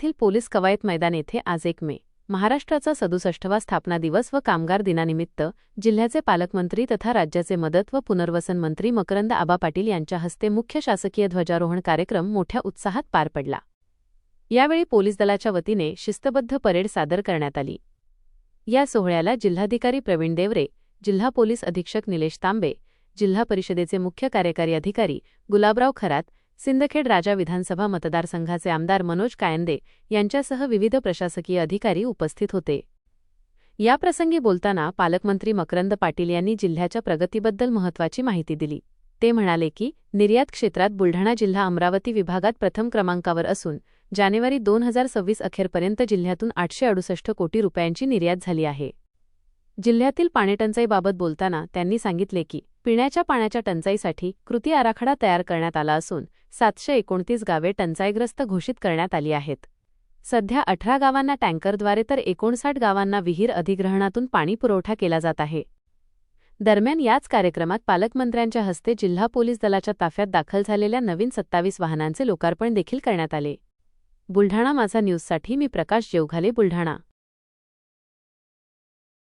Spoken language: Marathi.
येथील पोलीस कवायत मैदान येथे आज 1 मे महाराष्ट्राचा 67वा स्थापना दिवस व कामगार दिनानिमित्त जिल्ह्याचे पालकमंत्री तथा राज्याचे मदत व पुनर्वसन मंत्री मकरंद आबा पाटील यांच्या हस्ते मुख्य शासकीय ध्वजारोहण कार्यक्रम मोठ्या उत्साहात पार पडला। यावेळी पोलीस दलाच्या वतीने शिस्तबद्ध परेड सादर करण्यात आली। या सोहळ्याला जिल्हाधिकारी प्रवीण देवरे, जिल्हा पोलीस अधीक्षक निलेश तांबे, जिल्हा परिषदेचे मुख्य कार्यकारी अधिकारी गुलाबराव खरात, सिंदखेड राजा विधानसभा मतदारसंघाचे आमदार मनोज कायंदे यांच्यासह विविध प्रशासकीय अधिकारी उपस्थित होते। याप्रसंगी बोलताना पालकमंत्री मकरंद पाटील यांनी जिल्ह्याच्या प्रगतीबद्दल महत्त्वाची माहिती दिली। ते म्हणाले की निर्यात क्षेत्रात बुलढाणा जिल्हा अमरावती विभागात प्रथम क्रमांकावर असून जानेवारी 2026 अखेरपर्यंत जिल्ह्यातून 868 कोटी रुपयांची निर्यात झाली आहे। जिल्ह्यातील पाणीटंचाईबाबत बोलताना त्यांनी सांगितले की पिण्याच्या पाण्याच्या टंचाईसाठी कृती आराखडा तयार करण्यात आला असून 729 गावे टंचाईग्रस्त घोषित करण्यात आली आहेत। सध्या 18 गावांना टँकरद्वारे तर 59 गावांना विहीर अधिग्रहणातून पाणी पुरवठा केला जात आहे। दरम्यान याच कार्यक्रमात पालकमंत्र्यांच्या हस्ते जिल्हा पोलीस दलाच्या ताफ्यात दाखल झालेल्या नवीन 27 वाहनांचे लोकार्पण देखील करण्यात आले। बुलढाणा माझा न्यूजसाठी मी प्रकाश जेवघाले, बुलढाणा।